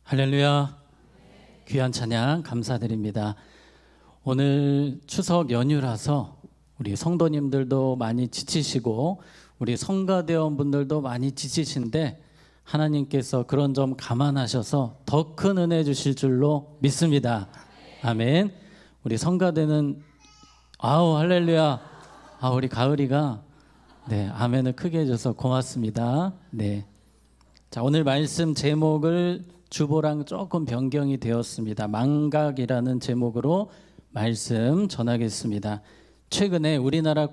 할렐루야. 귀한 찬양 감사드립니다. 오늘 추석 연휴라서 우리 성도님들도 많이 지치시고 우리 성가대원분들도 많이 지치신데 하나님께서 그런 점 감안하셔서 더 큰 은혜 주실 줄로 믿습니다. 아멘. 우리 성가대는 할렐루야. 우리 가을이가 아멘을 크게 해줘서 고맙습니다. 자, 오늘 말씀 제목을 주보랑 조금 변경이 되었습니다. 망각이라는 제목으로 말씀 전하겠습니다. 최근에 우리나라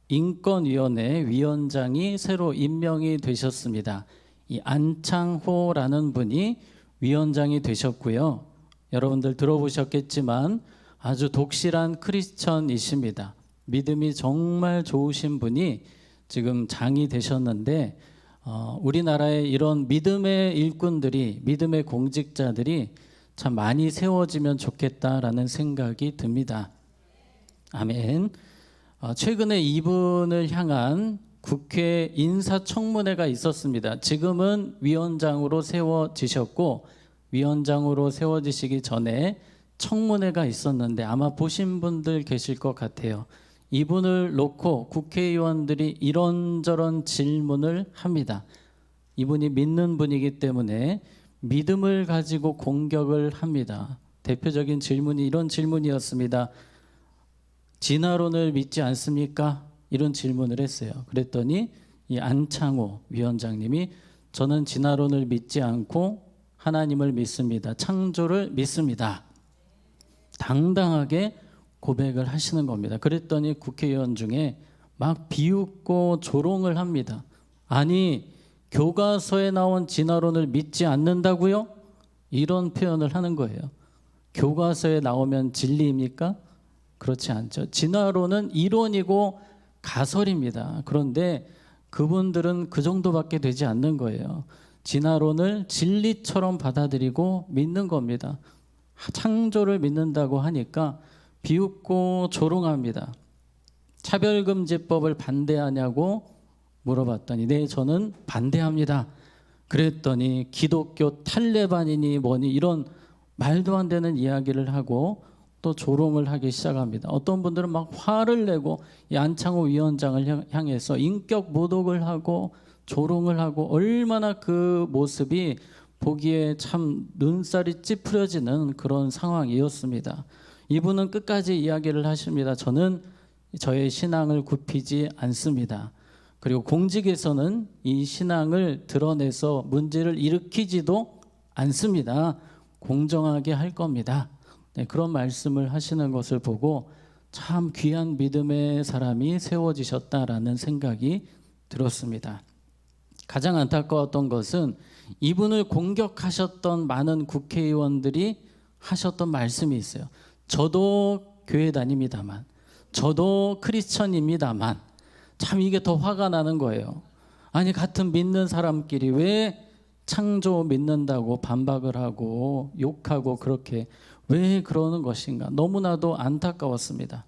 국가인권위원회 위원장이 새로 임명이 되셨습니다. 이 안창호라는 분이 위원장이 되셨고요. 여러분들 들어보셨겠지만 아주 독실한 크리스천이십니다. 믿음이 정말 좋으신 분이 지금 장이 되셨는데 우리나라에 이런 믿음의 일꾼들이, 믿음의 공직자들이 참 많이 세워지면 좋겠다라는 생각이 듭니다. 아멘. 최근에 이분을 향한 국회 인사청문회가 있었습니다. 지금은 위원장으로 세워지셨고, 위원장으로 세워지시기 전에 청문회가 있었는데 아마 보신 분들 계실 것 같아요. 이분을 놓고 국회의원들이 이런저런 질문을 합니다. 이분이 믿는 분이기 때문에 믿음을 가지고 공격을 합니다. 대표적인 질문이 이런 질문이었습니다. 진화론을 믿지 않습니까? 이런 질문을 했어요. 그랬더니 이 안창호 위원장님이 저는 진화론을 믿지 않고 하나님을 믿습니다. 창조를 믿습니다. 당당하게 고백을 하시는 겁니다. 그랬더니 국회의원 중에 막 비웃고 조롱을 합니다. 아니, 교과서에 나온 진화론을 믿지 않는다고요? 이런 표현을 하는 거예요. 교과서에 나오면 진리입니까? 그렇지 않죠. 진화론은 이론이고 가설입니다. 그런데 그분들은 그 정도밖에 되지 않는 거예요. 진화론을 진리처럼 받아들이고 믿는 겁니다. 창조를 믿는다고 하니까 비웃고 조롱합니다. 차별금지법을 반대하냐고 물어봤더니 네, 저는 반대합니다. 그랬더니 기독교 탈레반이니 뭐니 이런 말도 안 되는 이야기를 하고 또 조롱을 하기 시작합니다. 어떤 분들은 막 화를 내고 이 안창호 위원장을 향해서 인격 모독을 하고 조롱을 하고, 얼마나 그 모습이 보기에 참 눈살이 찌푸려지는 그런 상황이었습니다. 이분은 끝까지 이야기를 하십니다. 저는 저의 신앙을 굽히지 않습니다. 그리고 공직에서는 이 신앙을 드러내서 문제를 일으키지도 않습니다. 공정하게 할 겁니다. 그런 말씀을 하시는 것을 보고 참 귀한 믿음의 사람이 세워지셨다라는 생각이 들었습니다. 가장 안타까웠던 것은 이분을 공격하셨던 많은 국회의원들이 하셨던 말씀이 있어요. 저도 교회 다닙니다만, 저도 크리스천입니다만, 참 이게 더 화가 나는 거예요. 아니, 같은 믿는 사람끼리 왜 창조 믿는다고 반박을 하고 욕하고 그렇게 왜 그러는 것인가? 너무나도 안타까웠습니다.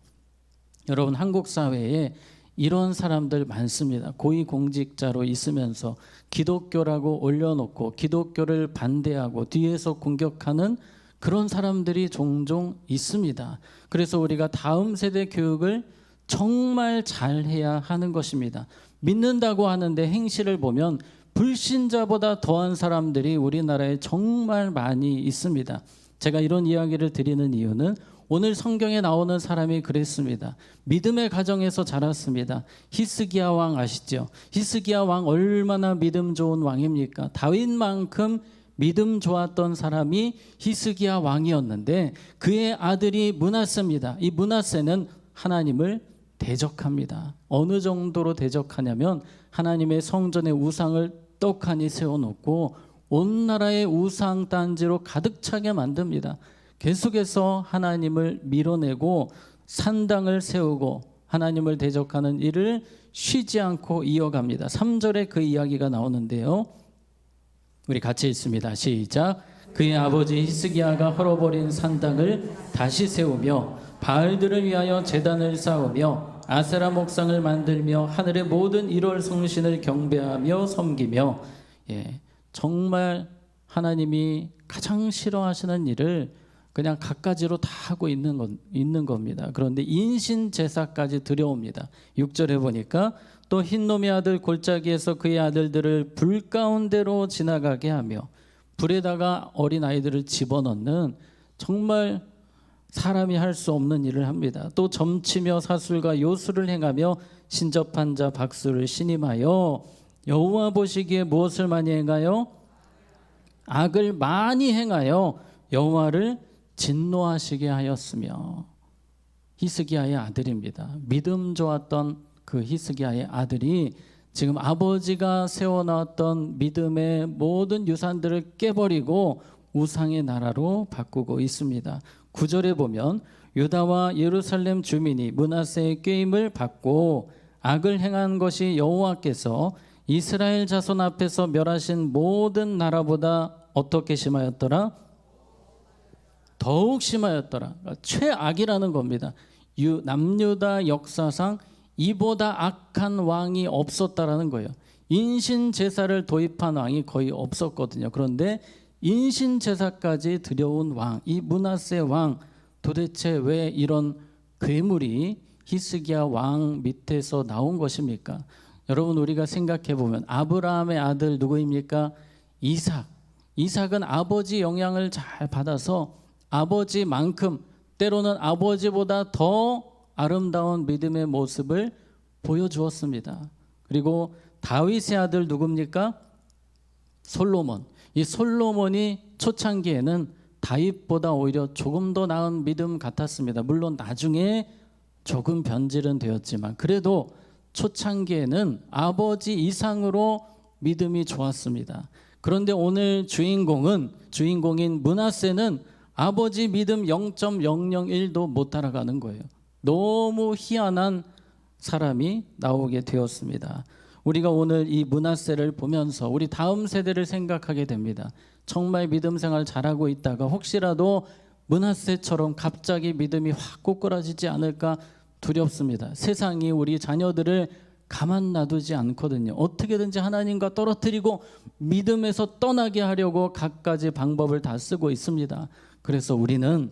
여러분, 한국 사회에 이런 사람들 많습니다. 고위공직자로 있으면서 기독교라고 올려놓고 기독교를 반대하고 뒤에서 공격하는 그런 사람들이 종종 있습니다. 그래서 우리가 다음 세대 교육을 정말 잘해야 하는 것입니다. 믿는다고 하는데 행실을 보면 불신자보다 더한 사람들이 우리나라에 정말 많이 있습니다. 제가 이런 이야기를 드리는 이유는 오늘 성경에 나오는 사람이 그랬습니다. 믿음의 가정에서 자랐습니다. 히스기야 왕 아시죠? 히스기야 왕 얼마나 믿음 좋은 왕입니까? 다윗만큼 믿음 좋았던 사람이 히스기야 왕이었는데 그의 아들이 므낫세입니다. 이 므낫세는 하나님을 대적합니다. 어느 정도로 대적하냐면 하나님의 성전에 우상을 떡하니 세워놓고 온 나라의 우상 단지로 가득 차게 만듭니다. 계속해서 하나님을 밀어내고 산당을 세우고 하나님을 대적하는 일을 쉬지 않고 이어갑니다. 3절에 그 이야기가 나오는데요. 우리 같이 읽습니다. 시작. 그의 아버지 히스기야가 헐어버린 산당을 다시 세우며 바알들을 위하여 제단을 쌓으며 아세라 목상을 만들며 하늘의 모든 1월 성신을 경배하며 섬기며 정말 하나님이 가장 싫어하시는 일을 그냥 갖가지로 다 하고 있는 겁니다. 그런데 인신 제사까지 드려옵니다. 6절에 보니까 또 흰놈의 아들 골짜기에서 그의 아들들을 불 가운데로 지나가게 하며 불에다가 어린 아이들을 집어넣는 정말 사람이 할 수 없는 일을 합니다. 또 점치며 사술과 요술을 행하며 신접한 자 박수를 신임하여 여호와 보시기에 무엇을 많이 행하여? 악을 많이 행하여 여호와를 진노하시게 하였으며. 히스기야의 아들입니다. 믿음 좋았던 그 히스기야의 아들이 지금 아버지가 세워놨던 믿음의 모든 유산들을 깨버리고 우상의 나라로 바꾸고 있습니다. 9절에 보면 유다와 예루살렘 주민이 므낫세의 꾀임을 받고 악을 행한 것이 여호와께서 이스라엘 자손 앞에서 멸하신 모든 나라보다 어떻게 심하였더라? 더욱 심하였더라. 그러니까 최악이라는 겁니다. 남유다 역사상 이보다 악한 왕이 없었다라는 거예요. 인신 제사를 도입한 왕이 거의 없었거든요. 그런데 인신 제사까지 드려온 왕, 이 므낫세 왕, 도대체 왜 이런 괴물이 히스기야 왕 밑에서 나온 것입니까? 여러분, 우리가 생각해 보면 아브라함의 아들 누구입니까? 이삭. 이삭은 아버지 영향을 잘 받아서 아버지만큼, 때로는 아버지보다 더 아름다운 믿음의 모습을 보여주었습니다. 그리고 다윗의 아들 누굽니까? 솔로몬. 이 솔로몬이 초창기에는 다윗보다 오히려 조금 더 나은 믿음 같았습니다. 물론 나중에 조금 변질은 되었지만 그래도 초창기에는 아버지 이상으로 믿음이 좋았습니다. 그런데 오늘 주인공인 므낫세는 아버지 믿음 0.001도 못 따라가는 거예요. 너무 희한한 사람이 나오게 되었습니다. 우리가 오늘 이 므낫세를 보면서 우리 다음 세대를 생각하게 됩니다. 정말 믿음 생활 잘하고 있다가 혹시라도 므낫세처럼 갑자기 믿음이 확 꼬꾸라지지 않을까 두렵습니다. 세상이 우리 자녀들을 가만 놔두지 않거든요. 어떻게든지 하나님과 떨어뜨리고 믿음에서 떠나게 하려고 갖가지 방법을 다 쓰고 있습니다. 그래서 우리는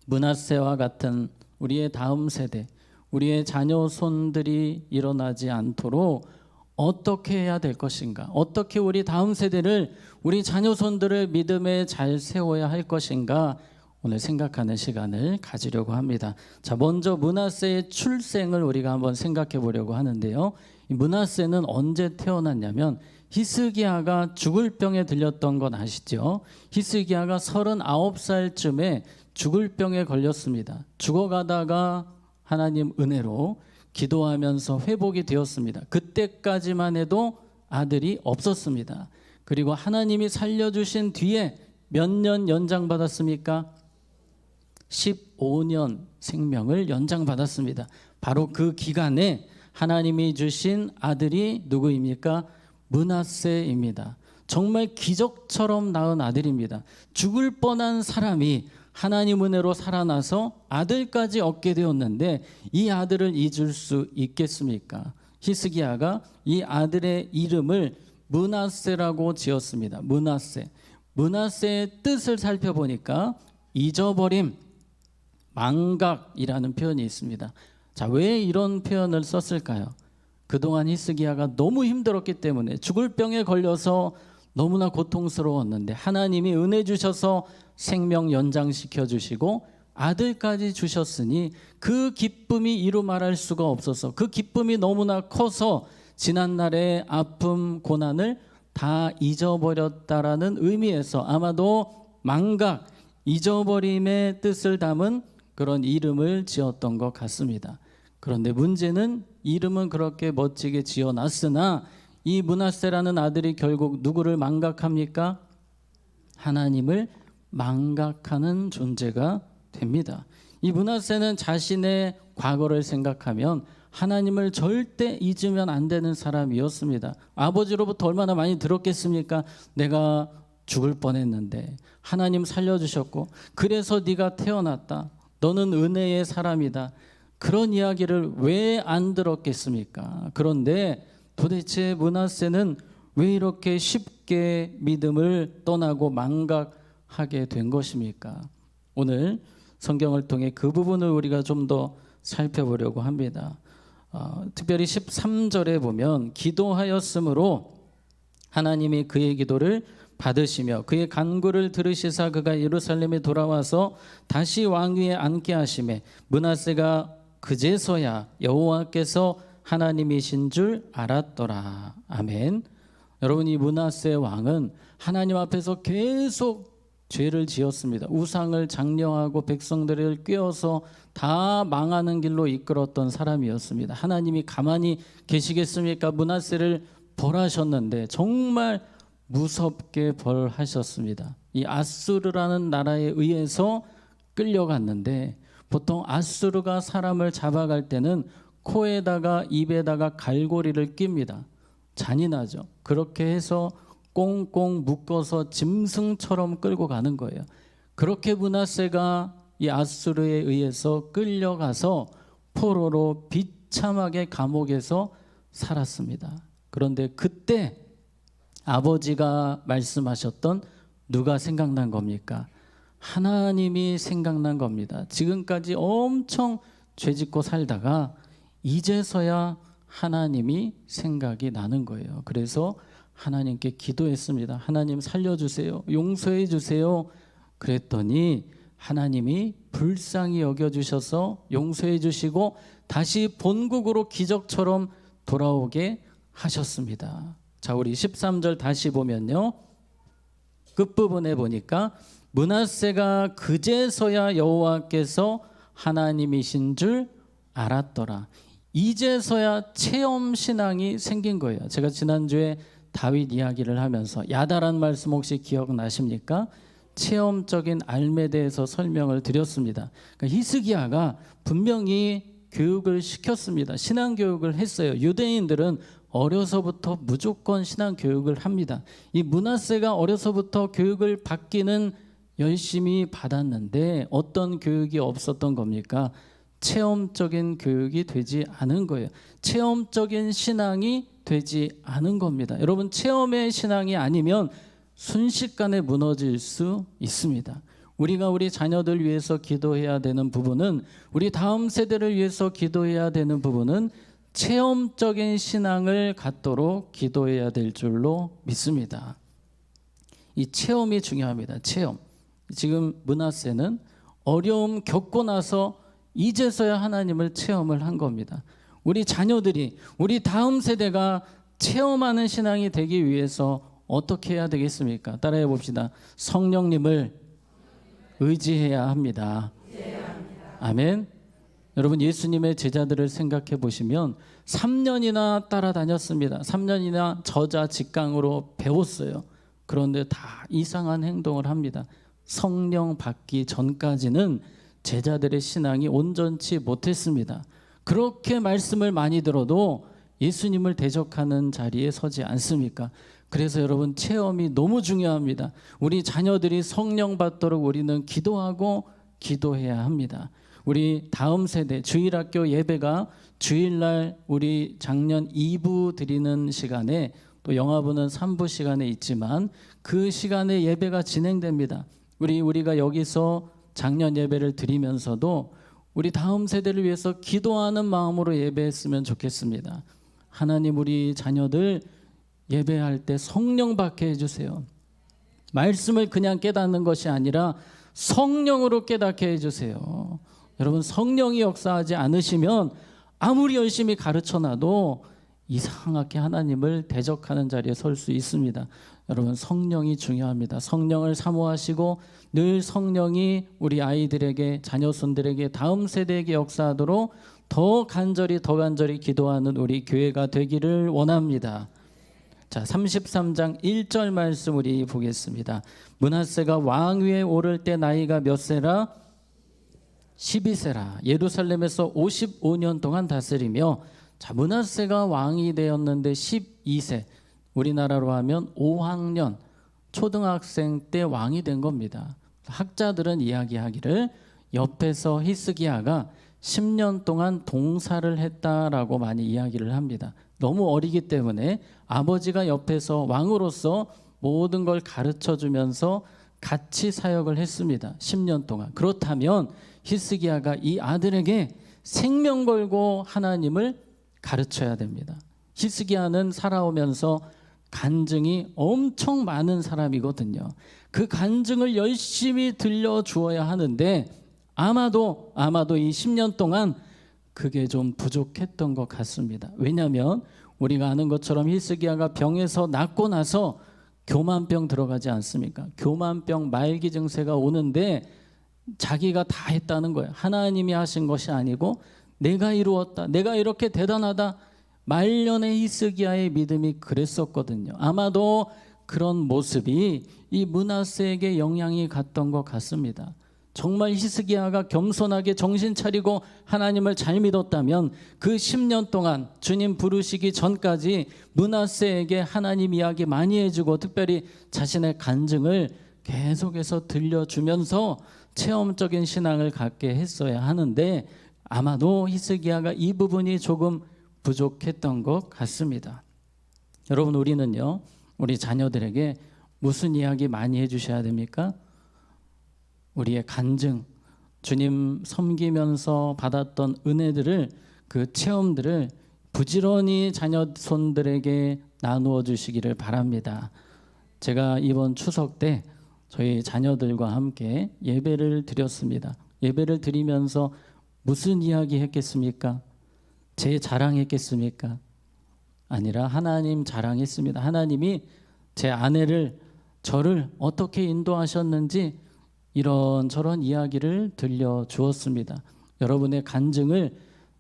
므낫세와 같은 우리의 다음 세대, 우리의 자녀 손들이 일어나지 않도록 어떻게 해야 될 것인가? 어떻게 우리 다음 세대를, 우리 자녀 손들을 믿음에 잘 세워야 할 것인가? 오늘 생각하는 시간을 가지려고 합니다. 자, 먼저 므낫세의 출생을 우리가 한번 생각해 보려고 하는데요. 이 므낫세는 언제 태어났냐면 히스기야가 죽을 병에 들렸던 건 아시죠? 히스기야가 39살쯤에 죽을 병에 걸렸습니다. 죽어가다가 하나님 은혜로 기도하면서 회복이 되었습니다. 그때까지만 해도 아들이 없었습니다. 그리고 하나님이 살려주신 뒤에 몇 년 연장받았습니까? 15년 생명을 연장받았습니다. 바로 그 기간에 하나님이 주신 아들이 누구입니까? 므낫세입니다. 정말 기적처럼 낳은 아들입니다. 죽을 뻔한 사람이 하나님 은혜로 살아나서 아들까지 얻게 되었는데 이 아들을 잊을 수 있겠습니까? 히스기야가 이 아들의 이름을 므낫세라고 지었습니다. 므낫세의 뜻을 살펴보니까 잊어버림, 망각이라는 표현이 있습니다. 자, 왜 이런 표현을 썼을까요? 그동안 히스기야가 너무 힘들었기 때문에, 죽을 병에 걸려서 너무나 고통스러웠는데 하나님이 은혜 주셔서 생명 연장시켜 주시고 아들까지 주셨으니 그 기쁨이 이루 말할 수가 없어서, 그 기쁨이 너무나 커서 지난날의 아픔, 고난을 다 잊어버렸다라는 의미에서 아마도 망각, 잊어버림의 뜻을 담은 그런 이름을 지었던 것 같습니다. 그런데 문제는 이름은 그렇게 멋지게 지어놨으나 이 므낫세라는 아들이 결국 누구를 망각합니까? 하나님을 망각하는 존재가 됩니다. 이 므낫세는 자신의 과거를 생각하면 하나님을 절대 잊으면 안 되는 사람이었습니다. 아버지로부터 얼마나 많이 들었겠습니까? 내가 죽을 뻔했는데 하나님 살려주셨고 그래서 네가 태어났다. 너는 은혜의 사람이다. 그런 이야기를 왜 안 들었겠습니까? 그런데 도대체 므낫세는 왜 이렇게 쉽게 믿음을 떠나고 망각하게 된 것입니까? 오늘 성경을 통해 그 부분을 우리가 좀 더 살펴보려고 합니다. 특별히 13절에 보면 기도하였으므로 하나님이 그의 기도를 받으시며 그의 간구를 들으시사 그가 예루살렘에 돌아와서 다시 왕위에 앉게 하시매 므낫세가 그제서야 여호와께서 하나님이신 줄 알았더라. 아멘. 여러분, 이 므낫세 왕은 하나님 앞에서 계속 죄를 지었습니다. 우상을 장려하고 백성들을 꾀어서 다 망하는 길로 이끌었던 사람이었습니다. 하나님이 가만히 계시겠습니까? 므낫세를 벌하셨는데 정말 무섭게 벌하셨습니다. 이 아수르라는 나라에 의해서 끌려갔는데, 보통 아수르가 사람을 잡아갈 때는 코에다가 입에다가 갈고리를 낍니다. 잔인하죠. 그렇게 해서 꽁꽁 묶어서 짐승처럼 끌고 가는 거예요. 그렇게 므낫세가 이 아수르에 의해서 끌려가서 포로로 비참하게 감옥에서 살았습니다. 그런데 그때 아버지가 말씀하셨던 누가 생각난 겁니까? 하나님이 생각난 겁니다. 지금까지 엄청 죄짓고 살다가 이제서야 하나님이 생각이 나는 거예요. 그래서 하나님께 기도했습니다. 하나님 살려주세요. 용서해 주세요. 그랬더니 하나님이 불쌍히 여겨주셔서 용서해 주시고 다시 본국으로 기적처럼 돌아오게 하셨습니다. 자, 우리 13절 다시 보면요, 끝부분에 보니까 므낫세가 그제서야 여호와께서 하나님이신 줄 알았더라. 이제서야 체험 신앙이 생긴 거예요. 제가 지난주에 다윗 이야기를 하면서 야다란 말씀 혹시 기억나십니까? 체험적인 알매 대해서 설명을 드렸습니다. 그러니까 히스기야가 분명히 교육을 시켰습니다. 신앙 교육을 했어요. 유대인들은 어려서부터 무조건 신앙 교육을 합니다. 이 므낫세가 어려서부터 교육을 받기는 열심히 받았는데 어떤 교육이 없었던 겁니까? 체험적인 교육이 되지 않은 거예요. 체험적인 신앙이 되지 않은 겁니다. 여러분, 체험의 신앙이 아니면 순식간에 무너질 수 있습니다. 우리가 우리 자녀들 위해서 기도해야 되는 부분은, 우리 다음 세대를 위해서 기도해야 되는 부분은 체험적인 신앙을 갖도록 기도해야 될 줄로 믿습니다. 이 체험이 중요합니다. 체험. 지금 므낫세는 어려움 겪고 나서 이제서야 하나님을 체험을 한 겁니다. 우리 자녀들이, 우리 다음 세대가 체험하는 신앙이 되기 위해서 어떻게 해야 되겠습니까? 따라해 봅시다. 성령님을 의지해야 합니다. 아멘. 여러분, 예수님의 제자들을 생각해 보시면 3년이나 따라다녔습니다. 3년이나 저자 직강으로 배웠어요. 그런데 다 이상한 행동을 합니다. 성령 받기 전까지는 제자들의 신앙이 온전치 못했습니다. 그렇게 말씀을 많이 들어도 예수님을 대적하는 자리에 서지 않습니까? 그래서 여러분, 체험이 너무 중요합니다. 우리 자녀들이 성령 받도록 우리는 기도하고 기도해야 합니다. 우리 다음 세대 주일학교 예배가 주일날 우리 작년 2부 드리는 시간에, 또 영화부는 3부 시간에 있지만 그 시간에 예배가 진행됩니다. 우리가 여기서 작년 예배를 드리면서도 우리 다음 세대를 위해서 기도하는 마음으로 예배했으면 좋겠습니다. 하나님, 우리 자녀들 예배할 때 성령 받게 해주세요. 말씀을 그냥 깨닫는 것이 아니라 성령으로 깨닫게 해주세요. 여러분, 성령이 역사하지 않으시면 아무리 열심히 가르쳐놔도 이상하게 하나님을 대적하는 자리에 설 수 있습니다. 여러분, 성령이 중요합니다. 성령을 사모하시고 늘 성령이 우리 아이들에게, 자녀손들에게, 다음 세대에게 역사하도록 더 간절히 기도하는 우리 교회가 되기를 원합니다. 자, 33장 1절 말씀 우리 보겠습니다. 므낫세가 왕위에 오를 때 나이가 몇 세라? 12세라. 예루살렘에서 55년 동안 다스리며, 자, 므낫세가 왕이 되었는데 12세, 우리나라로 하면 5학년, 초등학생 때 왕이 된 겁니다. 학자들은 이야기하기를 옆에서 히스기야가 10년 동안 동사를 했다라고 많이 이야기를 합니다. 너무 어리기 때문에 아버지가 옆에서 왕으로서 모든 걸 가르쳐 주면서 같이 사역을 했습니다. 10년 동안. 그렇다면 히스기야가 이 아들에게 생명 걸고 하나님을 가르쳐야 됩니다. 히스기야는 살아오면서 간증이 엄청 많은 사람이거든요. 그 간증을 열심히 들려주어야 하는데 아마도 이 10년 동안 그게 좀 부족했던 것 같습니다. 왜냐하면 우리가 아는 것처럼 히스기야가 병에서 낫고 나서 교만병 들어가지 않습니까? 교만병 말기 증세가 오는데 자기가 다 했다는 거예요. 하나님이 하신 것이 아니고 내가 이루었다. 내가 이렇게 대단하다. 말년의 히스기야의 믿음이 그랬었거든요. 아마도 그런 모습이 이 므낫세에게 영향이 갔던 것 같습니다. 정말 히스기야가 겸손하게 정신 차리고 하나님을 잘 믿었다면 그 10년 동안 주님 부르시기 전까지 므낫세에게 하나님 이야기 많이 해주고 특별히 자신의 간증을 계속해서 들려주면서 체험적인 신앙을 갖게 했어야 하는데 아마도 히스기야가 이 부분이 조금 부족했던 것 같습니다. 여러분, 우리는요, 우리 자녀들에게 무슨 이야기 많이 해주셔야 됩니까? 우리의 간증, 주님 섬기면서 받았던 은혜들을, 그 체험들을 부지런히 자녀손들에게 나누어 주시기를 바랍니다. 제가 이번 추석 때 저희 자녀들과 함께 예배를 드렸습니다. 예배를 드리면서 무슨 이야기 했겠습니까? 제 자랑했겠습니까? 아니라 하나님 자랑했습니다. 하나님이 제 아내를, 저를 어떻게 인도하셨는지 이런저런 이야기를 들려주었습니다. 여러분의 간증을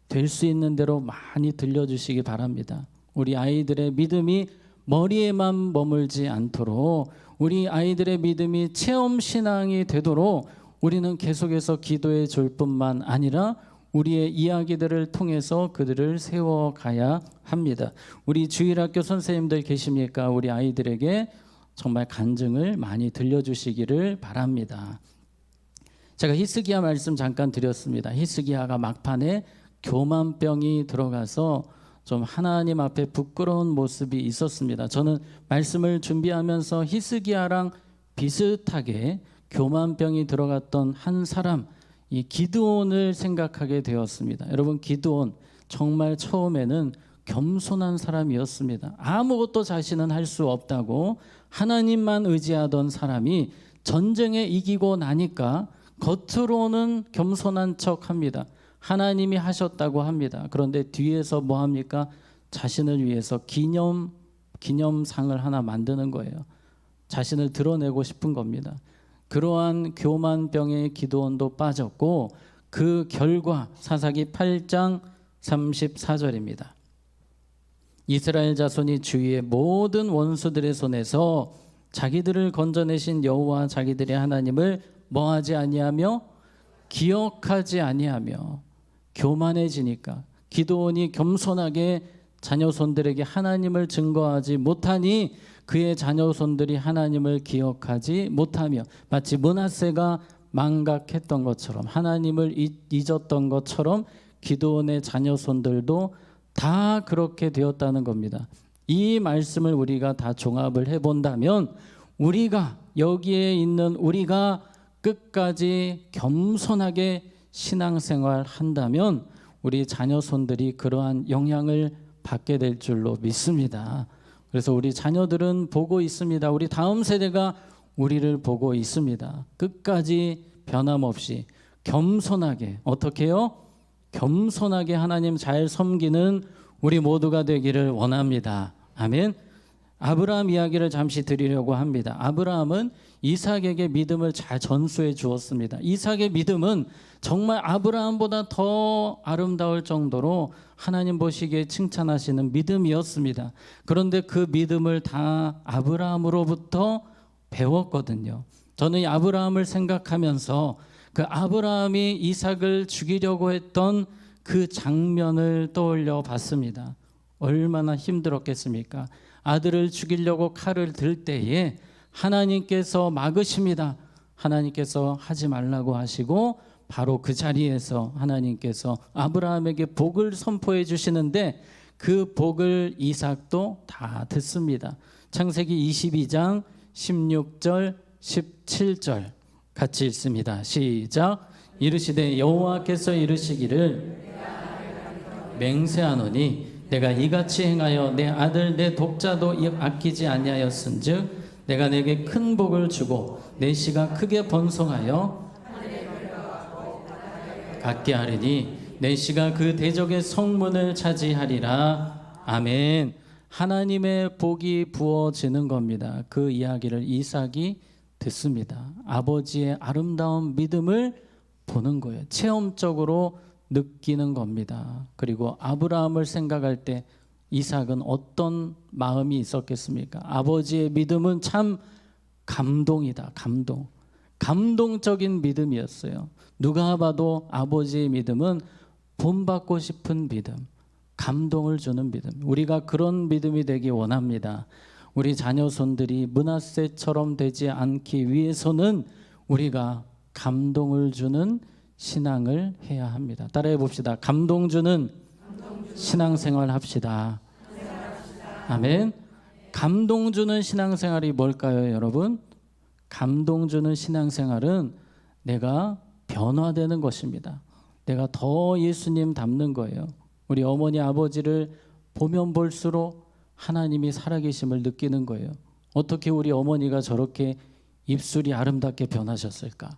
될 수 있는 대로 많이 들려주시기 바랍니다. 우리 아이들의 믿음이 머리에만 머물지 않도록, 우리 아이들의 믿음이 체험신앙이 되도록 우리는 계속해서 기도해 줄 뿐만 아니라 우리의 이야기들을 통해서 그들을 세워가야 합니다. 우리 주일학교 선생님들 계십니까? 우리 아이들에게 정말 간증을 많이 들려주시기를 바랍니다. 제가 히스기야 말씀 잠깐 드렸습니다. 히스기야가 막판에 교만병이 들어가서 좀 하나님 앞에 부끄러운 모습이 있었습니다. 저는 말씀을 준비하면서 히스기야랑 비슷하게 교만병이 들어갔던 한 사람, 이 기드온을 생각하게 되었습니다. 여러분, 기드온 정말 처음에는 겸손한 사람이었습니다. 아무것도 자신은 할 수 없다고 하나님만 의지하던 사람이 전쟁에 이기고 나니까 겉으로는 겸손한 척합니다. 하나님이 하셨다고 합니다. 그런데 뒤에서 뭐 합니까? 자신을 위해서 기념상을 하나 만드는 거예요. 자신을 드러내고 싶은 겁니다. 그러한 교만병에 기드온도 빠졌고 그 결과 사사기 8장 34절입니다. 이스라엘 자손이 주위의 모든 원수들의 손에서 자기들을 건져내신 여호와 자기들의 하나님을 뭐하지 아니하며 기억하지 아니하며 교만해지니까 기드온이 겸손하게 자녀손들에게 하나님을 증거하지 못하니 그의 자녀손들이 하나님을 기억하지 못하며 마치 므낫세가 망각했던 것처럼 하나님을 잊었던 것처럼 기드온의 자녀손들도 다 그렇게 되었다는 겁니다. 이 말씀을 우리가 다 종합을 해본다면 우리가 여기에 있는 우리가 끝까지 겸손하게 신앙생활 한다면 우리 자녀손들이 그러한 영향을 받게 될 줄로 믿습니다. 그래서 우리 자녀들은 보고 있습니다. 우리 다음 세대가 우리를 보고 있습니다. 끝까지 변함없이 겸손하게, 어떻게 해요? 겸손하게 하나님 잘 섬기는 우리 모두가 되기를 원합니다. 아멘. 아브라함 이야기를 잠시 드리려고 합니다. 아브라함은 이삭에게 믿음을 잘 전수해 주었습니다. 이삭의 믿음은 정말 아브라함보다 더 아름다울 정도로 하나님 보시기에 칭찬하시는 믿음이었습니다. 그런데 그 믿음을 다 아브라함으로부터 배웠거든요. 저는 이 아브라함을 생각하면서 그 아브라함이 이삭을 죽이려고 했던 그 장면을 떠올려 봤습니다. 얼마나 힘들었겠습니까? 아들을 죽이려고 칼을 들 때에 하나님께서 막으십니다. 하나님께서 하지 말라고 하시고 바로 그 자리에서 하나님께서 아브라함에게 복을 선포해 주시는데 그 복을 이삭도 다 듣습니다. 창세기 22장 16절 17절 같이 읽습니다. 시작. 이르시되 여호와께서 이르시기를 맹세하노니 내가 이같이 행하여 내 아들 내 독자도 아끼지 아니하였은즉 내가 내게 큰 복을 주고 내 씨가 크게 번성하여 갖게 하리니 내 씨가 그 대적의 성문을 차지하리라. 아멘. 하나님의 복이 부어지는 겁니다. 그 이야기를 이삭이 듣습니다. 아버지의 아름다운 믿음을 보는 거예요. 체험적으로 느끼는 겁니다. 그리고 아브라함을 생각할 때 이삭은 어떤 마음이 있었겠습니까? 아버지의 믿음은 참 감동이다. 감동적인 믿음이었어요. 누가 봐도 아버지의 믿음은 본받고 싶은 믿음, 감동을 주는 믿음. 우리가 그런 믿음이 되기 원합니다. 우리 자녀손들이 므낫세처럼 되지 않기 위해서는 우리가 감동을 주는 신앙을 해야 합니다. 따라해 봅시다. 감동 주는 신앙생활 합시다. 아멘. 감동 주는 신앙생활이 뭘까요, 여러분? 감동 주는 신앙생활은 내가 변화되는 것입니다. 내가 더 예수님 닮는 거예요. 우리 어머니 아버지를 보면 볼수록 하나님이 살아계심을 느끼는 거예요. 어떻게 우리 어머니가 저렇게 입술이 아름답게 변하셨을까?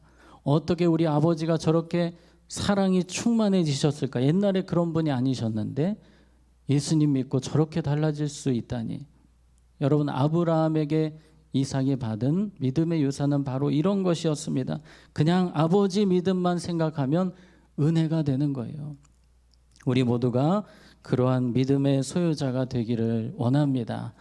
어떻게 우리 아버지가 저렇게 사랑이 충만해지셨을까? 옛날에 그런 분이 아니셨는데 예수님 믿고 저렇게 달라질 수 있다니. 여러분, 아브라함에게 이삭이 받은 믿음의 유산은 바로 이런 것이었습니다. 그냥 아버지 믿음만 생각하면 은혜가 되는 거예요. 우리 모두가 그러한 믿음의 소유자가 되기를 원합니다.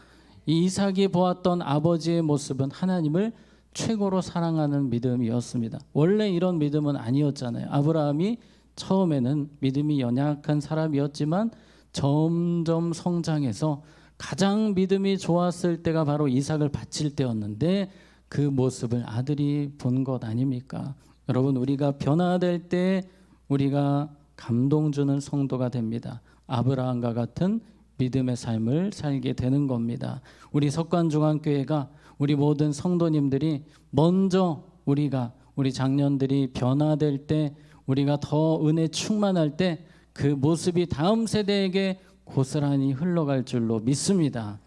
이 이삭이 보았던 아버지의 모습은 하나님을 최고로 사랑하는 믿음이었습니다. 원래 이런 믿음은 아니었잖아요. 아브라함이 처음에는 믿음이 연약한 사람이었지만 점점 성장해서 가장 믿음이 좋았을 때가 바로 이삭을 바칠 때였는데 그 모습을 아들이 본 것 아닙니까? 여러분, 우리가 변화될 때 우리가 감동 주는 성도가 됩니다. 아브라함과 같은 믿음의 삶을 살게 되는 겁니다. 우리 석관중앙교회가 우리 모든 성도님들이 먼저 우리 장년들이 변화될 때 우리가 더 은혜 충만할 때 그 모습이 다음 세대에게 고스란히 흘러갈 줄로 믿습니다.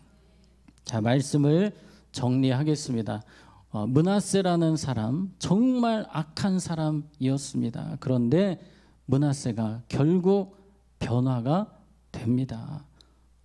자, 말씀을 정리하겠습니다. 므낫세라는 사람 정말 악한 사람이었습니다. 그런데 므낫세가 결국 변화가 됩니다.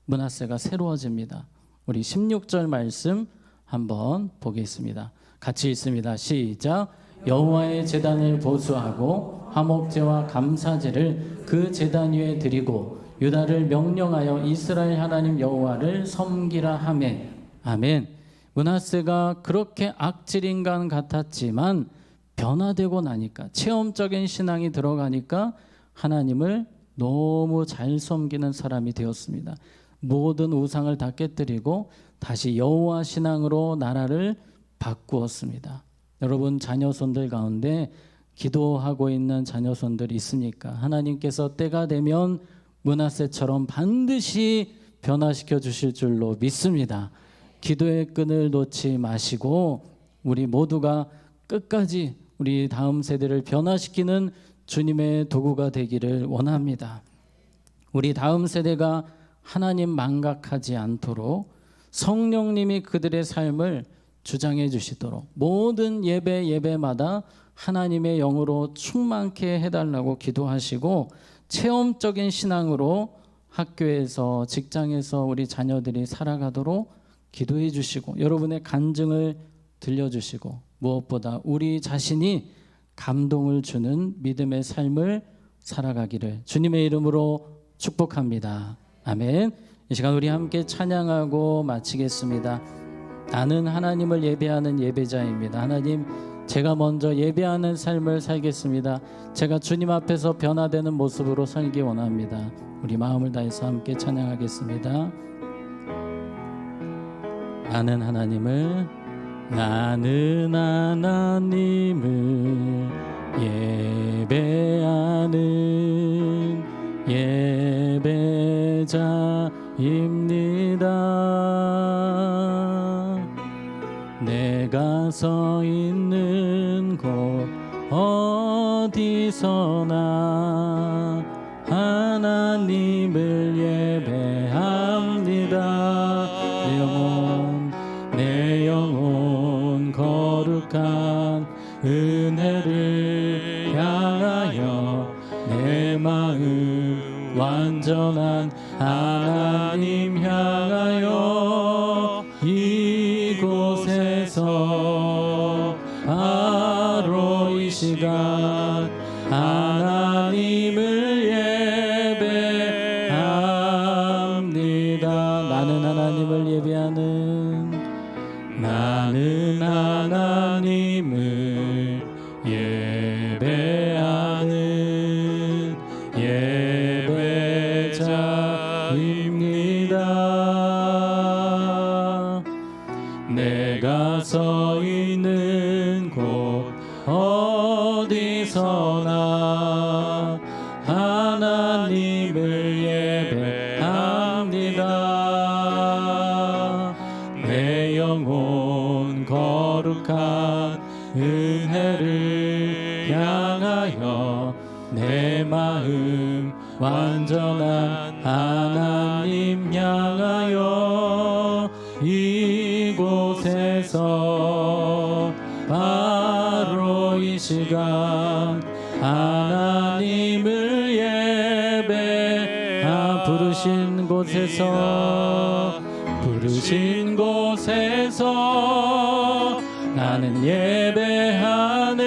므낫세가 새로워집니다. 우리 16절 말씀 한번 보겠습니다. 같이 읽습니다. 시작. 여호와의 제단을 보수하고 화목제와 감사제를 그 제단 위에 드리고 유다를 명령하여 이스라엘 하나님 여호와를 섬기라 하매. 아멘. 므낫세가 그렇게 악질 인간 같았지만 변화되고 나니까, 체험적인 신앙이 들어가니까 하나님을 너무 잘 섬기는 사람이 되었습니다. 모든 우상을 다 깨뜨리고 다시 여호와 신앙으로 나라를 바꾸었습니다. 여러분, 자녀손들 가운데 기도하고 있는 자녀손들이 있습니까? 하나님께서 때가 되면 므낫세처럼 반드시 변화시켜 주실 줄로 믿습니다. 기도의 끈을 놓지 마시고 우리 모두가 끝까지 우리 다음 세대를 변화시키는 주님의 도구가 되기를 원합니다. 우리 다음 세대가 하나님 망각하지 않도록 성령님이 그들의 삶을 주장해 주시도록 모든 예배마다 하나님의 영으로 충만케 해달라고 기도하시고, 체험적인 신앙으로 학교에서 직장에서 우리 자녀들이 살아가도록 기도해 주시고 여러분의 간증을 들려주시고, 무엇보다 우리 자신이 감동을 주는 믿음의 삶을 살아가기를 주님의 이름으로 축복합니다. 아멘. 이 시간 우리 함께 찬양하고 마치겠습니다. 나는 하나님을 예배하는 예배자입니다. 하나님, 제가 먼저 예배하는 삶을 살겠습니다. 제가 주님 앞에서 변화되는 모습으로 살기 원합니다. 우리 마음을 다해서 함께 찬양하겠습니다. 나는 하나님을 예배하는 예배자 서 있는 곳 어디서나 하나님을 예배합니다. 내 영혼 거룩한 은혜를 향하여 내 마음 완전한 하나님 향하여 이곳에서 바로 이 시간 하나님을 예배합니다. 나는 하나님을 예배하는 예배자입니다. 내가 서 있는 곳 어디서나 하나님을 예배합니다. 내 영혼 거룩한 은혜를 향하여 내 마음 완전한 하나님 향하여 이곳에서 바로 이 시간 하나님을 부르신 곳에서 나는 예배하네.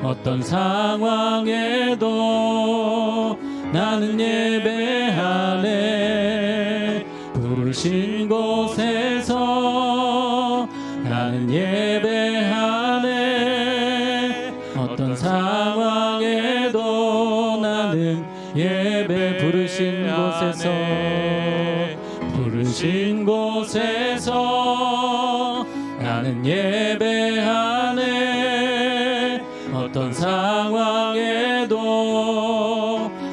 어떤 상황에도 나는 예배하네. 부르신 곳에서 나는 예배하네. 어떤 상황에도 나는 부르신 곳에서 나는 예배하네. 어떤 상황에도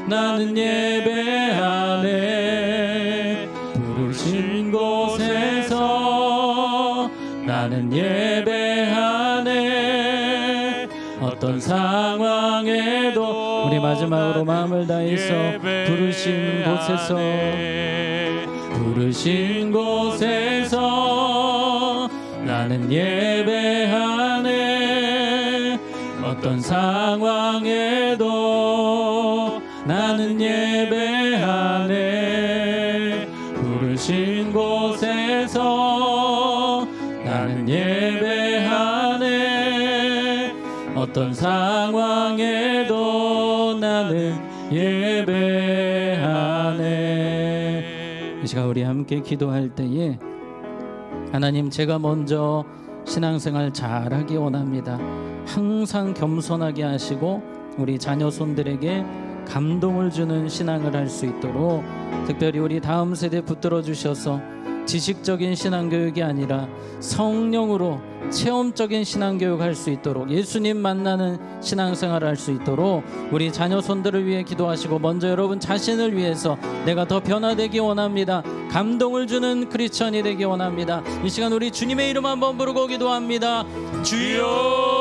나는 예배하네. 부르신 곳에서 나는 예배하네. 어떤 상황에도 우리 마지막으로 마음을 다해서 부르신 곳에서 나는 예배하네. 어떤 상황에도 나는 예배하네. 부르신 곳에서 나는 예배하네. 어떤 상황에도 나는 예배하네. 이 시간 우리 함께 기도할 때에 하나님, 제가 먼저 신앙생활 잘하기 원합니다. 항상 겸손하게 하시고 우리 자녀 손들에게 감동을 주는 신앙을 할 수 있도록 특별히 우리 다음 세대 붙들어 주셔서 지식적인 신앙교육이 아니라 성령으로 체험적인 신앙교육 할 수 있도록, 예수님 만나는 신앙생활을 할 수 있도록 우리 자녀 손들을 위해 기도하시고, 먼저 여러분 자신을 위해서 내가 더 변화되기 원합니다. 감동을 주는 크리스천이 되기 원합니다. 이 시간 우리 주님의 이름 한번 부르고 기도합니다. 주여,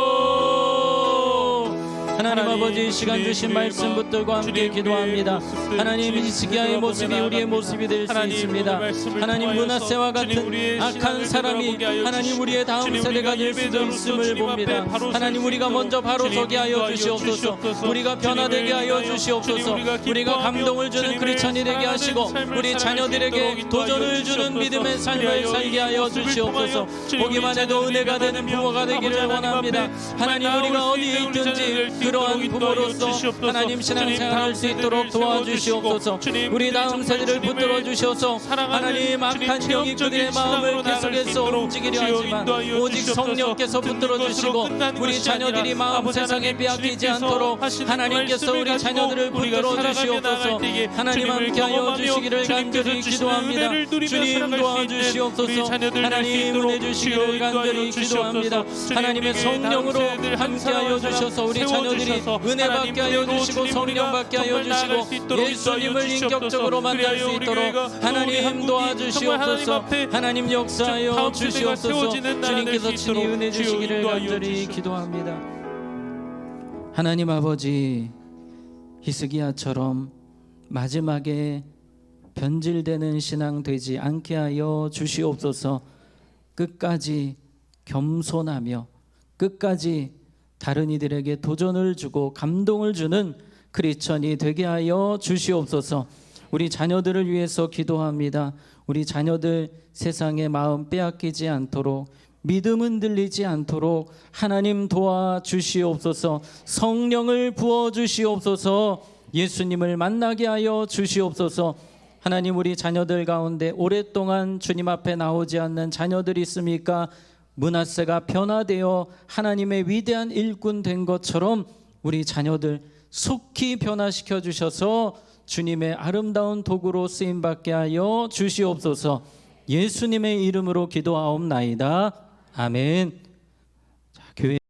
하나님 아버지, 이 시간 주신 말씀 붙들고 함께 기도합니다. 하나님, 히스기야의 모습이 우리의 모습이 될 수 있습니다. 하나님, 므낫세와 같은 악한 사람이 하나님 우리의 다음 세대가 될 수도 있음을 봅니다. 하나님, 우리가 먼저 바로 서게 하여 주시옵소서. 우리가 변화되게 하여 주시옵소서. 우리가 감동을 주는 크리스천이 되게 하시고 우리 자녀들에게 도전을 주는 믿음의 삶을 살게 하여 주시옵소서. 보기만 해도 은혜가 되는 부모가 되기를 원합니다. 하나님, 우리가 어디에 있든지 그러한 부모로서 하나님 신앙생활할 수 있도록 도와주시옵소서. 우리 다음 세대를 붙들어 주셔서 하나님, 악한 영이 그들의 마음을 계속해서 움직이려 하지만 오직 성령께서 붙들어 주시고 우리 자녀들이 마음 세상에 빼앗기지 않도록 하나님께서 우리 자녀들을 붙들어 주시옵소서. 하나님, 함께하여 주시기를 간절히 기도합니다. 주님, 도와주시옵소서. 하나님, 은혜 주시기를 간절히 기도합니다. 하나님의 성령으로 함께하여 주셔서 우리 자녀들 자녀들이 은혜 받게 하여 주시고 성령 받게 하여 주시고 예수님을 인격적으로 만날 수 있도록 하나님 도와주시옵소서. 하나님 역사하여 주시옵소서. 주님께서 친히 은혜 주시기를 간절히 기도합니다. 하나님 아버지, 히스기야처럼 마지막에 변질되는 신앙 되지 않게 하여 주시옵소서. 끝까지 겸손하며 끝까지 다른 이들에게 도전을 주고 감동을 주는 크리스천이 되게 하여 주시옵소서. 우리 자녀들을 위해서 기도합니다. 우리 자녀들 세상의 마음 빼앗기지 않도록, 믿음 흔들리지 않도록 하나님 도와주시옵소서. 성령을 부어주시옵소서. 예수님을 만나게 하여 주시옵소서. 하나님, 우리 자녀들 가운데 오랫동안 주님 앞에 나오지 않는 자녀들이 있습니까? 므낫세가 변화되어 하나님의 위대한 일꾼 된 것처럼 우리 자녀들 속히 변화시켜 주셔서 주님의 아름다운 도구로 쓰임받게 하여 주시옵소서. 예수님의 이름으로 기도하옵나이다. 아멘. 자, 교회